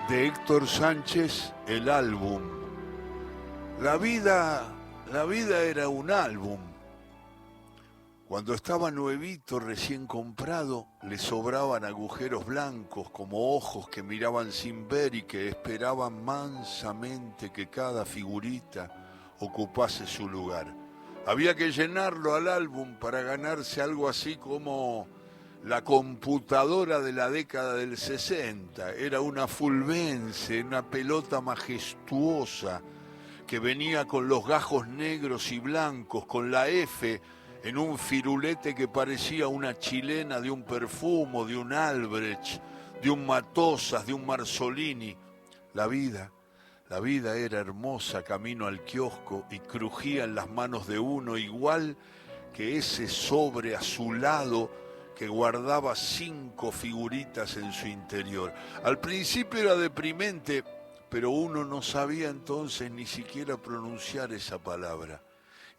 De Héctor Sánchez, el álbum. La vida, la vida era un álbum. Cuando estaba nuevito, recién comprado, le sobraban agujeros blancos como ojos que miraban sin ver y que esperaban mansamente que cada figurita ocupase su lugar. Había que llenarlo al álbum para ganarse algo así como la computadora de la década del 60. Era una Fulvense, una pelota majestuosa que venía con los gajos negros y blancos, con la F en un firulete que parecía una chilena de un Perfumo, de un Albrecht, de un Matosas, de un Marzolini. La vida era hermosa camino al kiosco y crujía en las manos de uno igual que ese sobre azulado que guardaba 5 figuritas en su interior. Al principio era deprimente, pero uno no sabía entonces ni siquiera pronunciar esa palabra.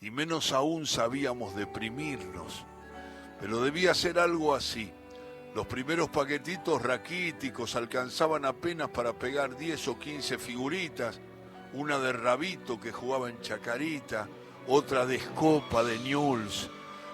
Y menos aún sabíamos deprimirnos. Pero debía ser algo así. Los primeros paquetitos raquíticos alcanzaban apenas para pegar 10 o 15 figuritas, una de Rabito que jugaba en Chacarita, otra de Escopa de Newell's,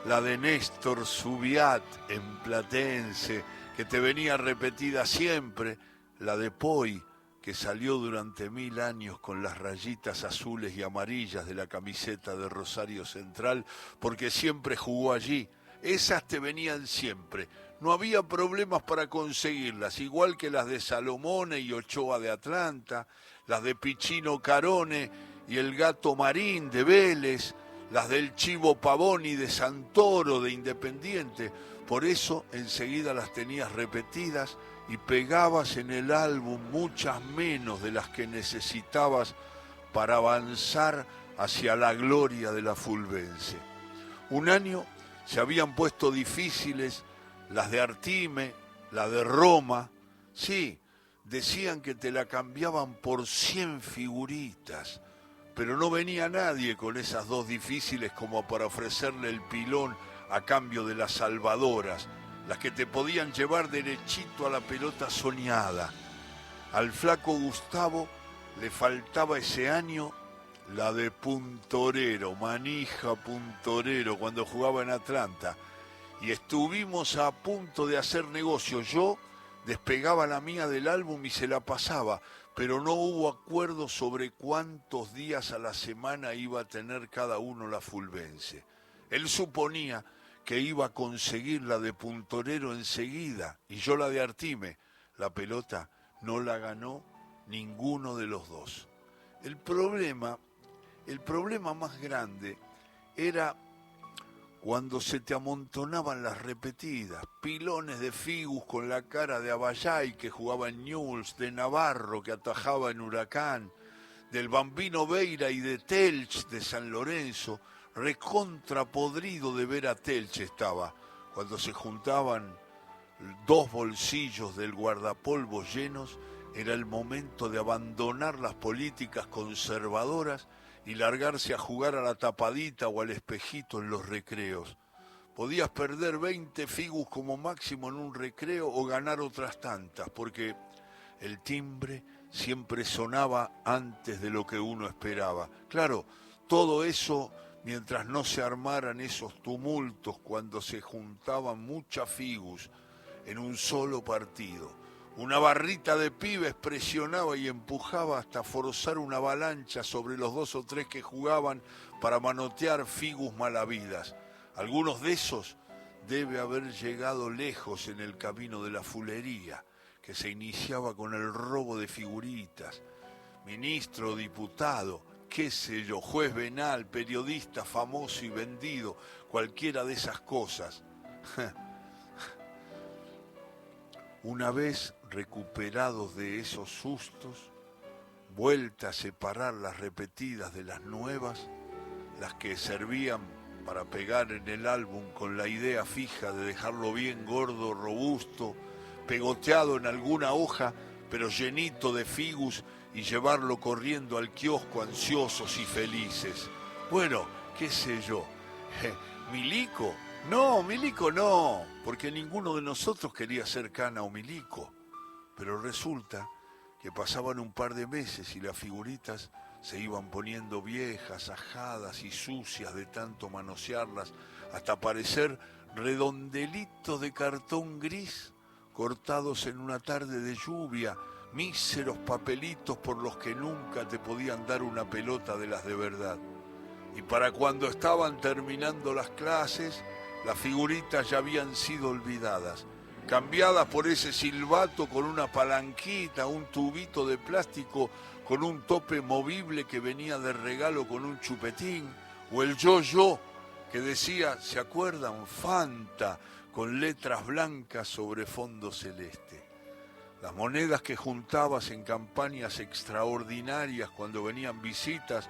la de Néstor Subiat en Platense, que te venía repetida siempre, la de Poi, que salió durante 1000 años con las rayitas azules y amarillas de la camiseta de Rosario Central, porque siempre jugó allí. Esas te venían siempre. No había problemas para conseguirlas, igual que las de Salomone y Ochoa de Atlanta, las de Pichino Carone y el Gato Marín de Vélez, las del Chivo Pavoni de Santoro de Independiente. Por eso enseguida las tenías repetidas y pegabas en el álbum muchas menos de las que necesitabas para avanzar hacia la gloria de la Fulvense. Un año se habían puesto difíciles las de Artime, la de Roma. Sí, decían que te la cambiaban por 100 figuritas, pero no venía nadie con esas 2 difíciles como para ofrecerle el pilón a cambio de las salvadoras, las que te podían llevar derechito a la pelota soñada. Al flaco Gustavo le faltaba ese año la de Puntorero, Manija Puntorero, cuando jugaba en Atlanta. Y estuvimos a punto de hacer negocio. Yo despegaba la mía del álbum y se la pasaba, pero no hubo acuerdo sobre cuántos días a la semana iba a tener cada uno la Fulvense. Él suponía que iba a conseguir la de Puntorero enseguida y yo la de Artime. La pelota no la ganó ninguno de los dos. El problema más grande era cuando se te amontonaban las repetidas, pilones de Figus con la cara de Abayay que jugaba en Newell's, de Navarro que atajaba en Huracán, del Bambino Veira y de Telch de San Lorenzo. Recontrapodrido de ver a Telch estaba, cuando se juntaban 2 bolsillos del guardapolvo llenos. Era el momento de abandonar las políticas conservadoras y largarse a jugar a la tapadita o al espejito en los recreos. Podías perder 20 figus como máximo en un recreo o ganar otras tantas, porque el timbre siempre sonaba antes de lo que uno esperaba. Claro, todo eso mientras no se armaran esos tumultos cuando se juntaban muchas figus en un solo partido. Una barrita de pibes presionaba y empujaba hasta forzar una avalancha sobre los 2 o 3 que jugaban para manotear figus malavidas. Algunos de esos debe haber llegado lejos en el camino de la fulería, que se iniciaba con el robo de figuritas. Ministro, diputado, qué sé yo, juez venal, periodista famoso y vendido, cualquiera de esas cosas. Una vez recuperados de esos sustos, vuelta a separar las repetidas de las nuevas, las que servían para pegar en el álbum con la idea fija de dejarlo bien gordo, robusto, pegoteado en alguna hoja, pero llenito de figus, y llevarlo corriendo al kiosco ansiosos y felices. Bueno, qué sé yo, ¿Milico? No, Milico no, porque ninguno de nosotros quería ser Cana o Milico. Pero resulta que pasaban un par de meses y las figuritas se iban poniendo viejas, ajadas y sucias de tanto manosearlas, hasta parecer redondelitos de cartón gris cortados en una tarde de lluvia, míseros papelitos por los que nunca te podían dar una pelota de las de verdad. Y para cuando estaban terminando las clases, las figuritas ya habían sido olvidadas, cambiadas por ese silbato con una palanquita, un tubito de plástico con un tope movible que venía de regalo con un chupetín, o el yo-yo que decía, ¿se acuerdan? Fanta, con letras blancas sobre fondo celeste. Las monedas que juntabas en campañas extraordinarias cuando venían visitas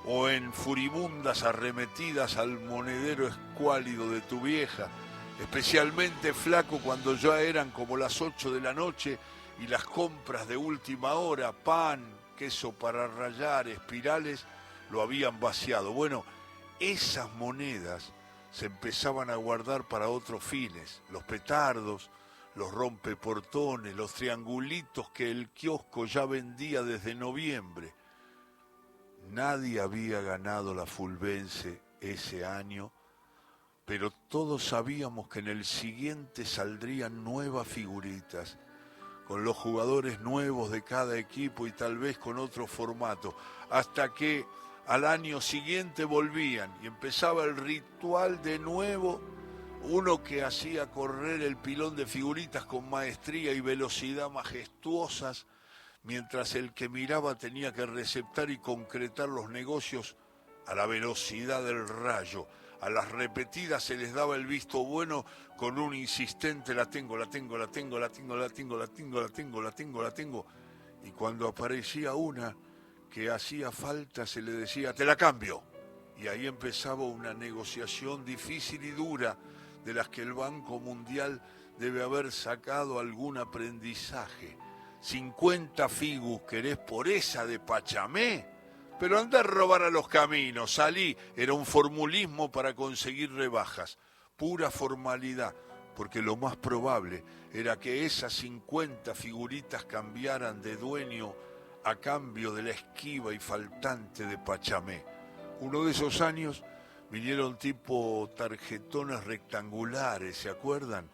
o en furibundas arremetidas al monedero escuálido de tu vieja, especialmente flaco cuando ya eran como las 8 de la noche y las compras de última hora, pan, queso para rallar, espirales, lo habían vaciado. Bueno, esas monedas se empezaban a guardar para otros fines, los petardos, los rompeportones, los triangulitos que el kiosco ya vendía desde noviembre. Nadie había ganado la Fulbense ese año, pero todos sabíamos que en el siguiente saldrían nuevas figuritas, con los jugadores nuevos de cada equipo y tal vez con otro formato, hasta que al año siguiente volvían y empezaba el ritual de nuevo, uno que hacía correr el pilón de figuritas con maestría y velocidad majestuosas, mientras el que miraba tenía que receptar y concretar los negocios a la velocidad del rayo. A las repetidas se les daba el visto bueno con un insistente la tengo, y cuando aparecía una que hacía falta se le decía te la cambio, y ahí empezaba una negociación difícil y dura de las que el Banco Mundial debe haber sacado algún aprendizaje. 50 figus querés por esa de Pachamé, pero andá a robar a los caminos, salí. Era un formulismo para conseguir rebajas, pura formalidad, porque lo más probable era que esas 50 figuritas cambiaran de dueño a cambio de la esquiva y faltante de Pachamé. Uno de esos años vinieron tipo tarjetones rectangulares, ¿se acuerdan?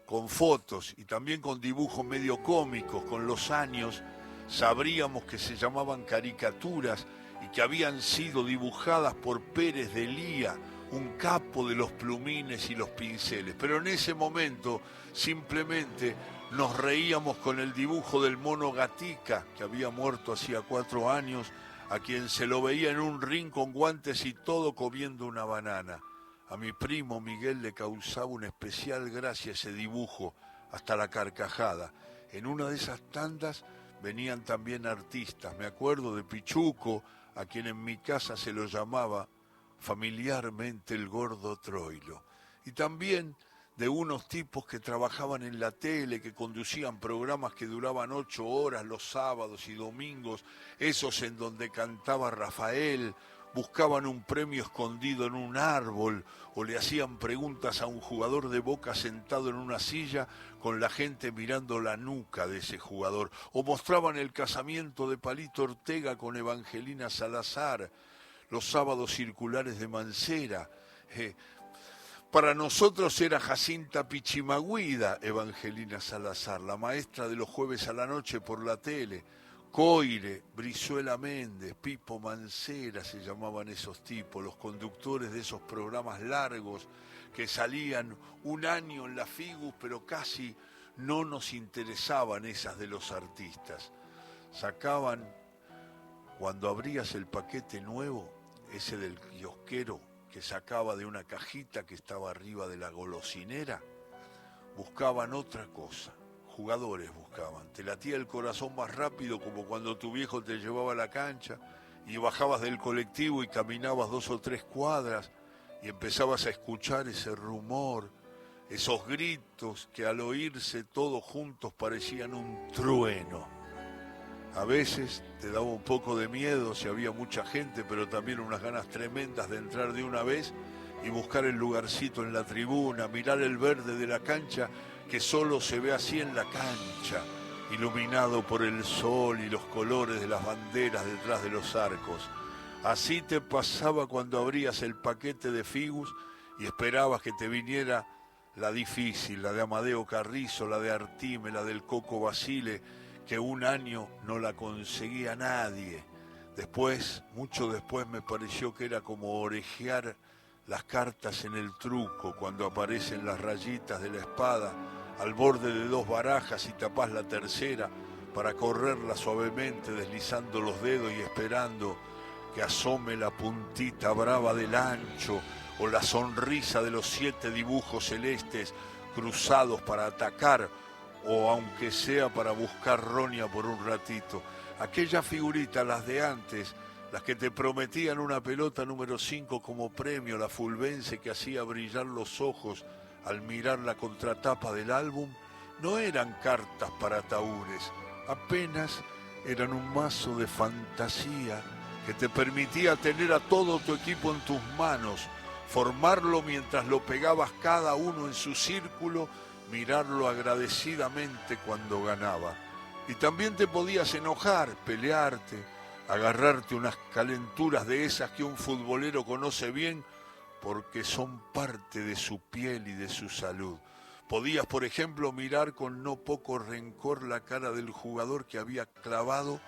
Con fotos y también con dibujos medio cómicos. Con los años sabríamos que se llamaban caricaturas y que habían sido dibujadas por Pérez de Lía, un capo de los plumines y los pinceles. Pero en ese momento simplemente nos reíamos con el dibujo del mono Gatica, que había muerto hacía 4 años, a quien se lo veía en un ring con guantes y todo comiendo una banana. A mi primo Miguel le causaba una especial gracia ese dibujo, hasta la carcajada. En una de esas tandas venían también artistas. Me acuerdo de Pichuco, a quien en mi casa se lo llamaba familiarmente el gordo Troilo. Y también de unos tipos que trabajaban en la tele, que conducían programas que duraban 8 horas los sábados y domingos, esos en donde cantaba Rafael, buscaban un premio escondido en un árbol o le hacían preguntas a un jugador de Boca sentado en una silla con la gente mirando la nuca de ese jugador, o mostraban el casamiento de Palito Ortega con Evangelina Salazar, los sábados circulares de Mancera. Para nosotros era Jacinta Pichimagüida, Evangelina Salazar, la maestra de los jueves a la noche por la tele. Coire, Brizuela Méndez, Pipo Mancera se llamaban esos tipos, los conductores de esos programas largos que salían un año en la Figus, pero casi no nos interesaban esas de los artistas. Sacaban, cuando abrías el paquete nuevo, ese del kiosquero que sacaba de una cajita que estaba arriba de la golosinera, buscaban otra cosa. Jugadores buscaban, te latía el corazón más rápido como cuando tu viejo te llevaba a la cancha y bajabas del colectivo y caminabas 2 o 3 cuadras y empezabas a escuchar ese rumor, esos gritos que al oírse todos juntos parecían un trueno. A veces te daba un poco de miedo si había mucha gente, pero también unas ganas tremendas de entrar de una vez y buscar el lugarcito en la tribuna, mirar el verde de la cancha que solo se ve así en la cancha, iluminado por el sol y los colores de las banderas detrás de los arcos. Así te pasaba cuando abrías el paquete de Figus y esperabas que te viniera la difícil, la de Amadeo Carrizo, la de Artime, la del Coco Basile, que un año no la conseguía nadie. Después, mucho después, me pareció que era como orejear las cartas en el truco, cuando aparecen las rayitas de la espada al borde de dos barajas y tapás la tercera para correrla suavemente, deslizando los dedos y esperando que asome la puntita brava del ancho o la sonrisa de los 7 dibujos celestes cruzados para atacar, o aunque sea para buscar roña por un ratito. Aquellas figuritas, las de antes, las que te prometían una pelota número 5 como premio, la fulvense que hacía brillar los ojos al mirar la contratapa del álbum, no eran cartas para ataúdes, apenas eran un mazo de fantasía que te permitía tener a todo tu equipo en tus manos, formarlo mientras lo pegabas cada uno en su círculo, mirarlo agradecidamente cuando ganaba. Y también te podías enojar, pelearte, agarrarte unas calenturas de esas que un futbolero conoce bien porque son parte de su piel y de su salud. Podías, por ejemplo, mirar con no poco rencor la cara del jugador que había clavado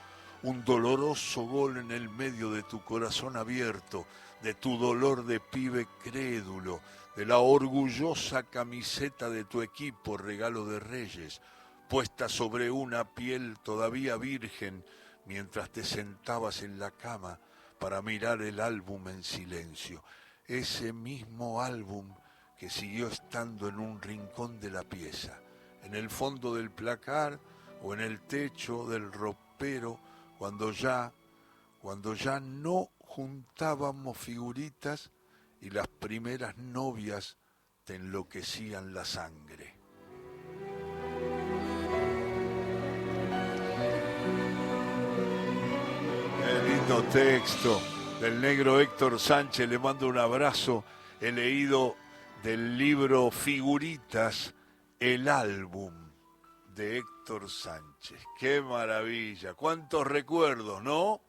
un doloroso gol en el medio de tu corazón abierto, de tu dolor de pibe crédulo, de la orgullosa camiseta de tu equipo, regalo de Reyes, puesta sobre una piel todavía virgen, mientras te sentabas en la cama para mirar el álbum en silencio. Ese mismo álbum que siguió estando en un rincón de la pieza, en el fondo del placar o en el techo del ropero, cuando ya no juntábamos figuritas y las primeras novias te enloquecían la sangre. Qué lindo texto del negro Héctor Sánchez, le mando un abrazo. He leído del libro Figuritas, el álbum de Héctor Sánchez. ¡Qué maravilla! ¡Cuántos recuerdos!, ¿no?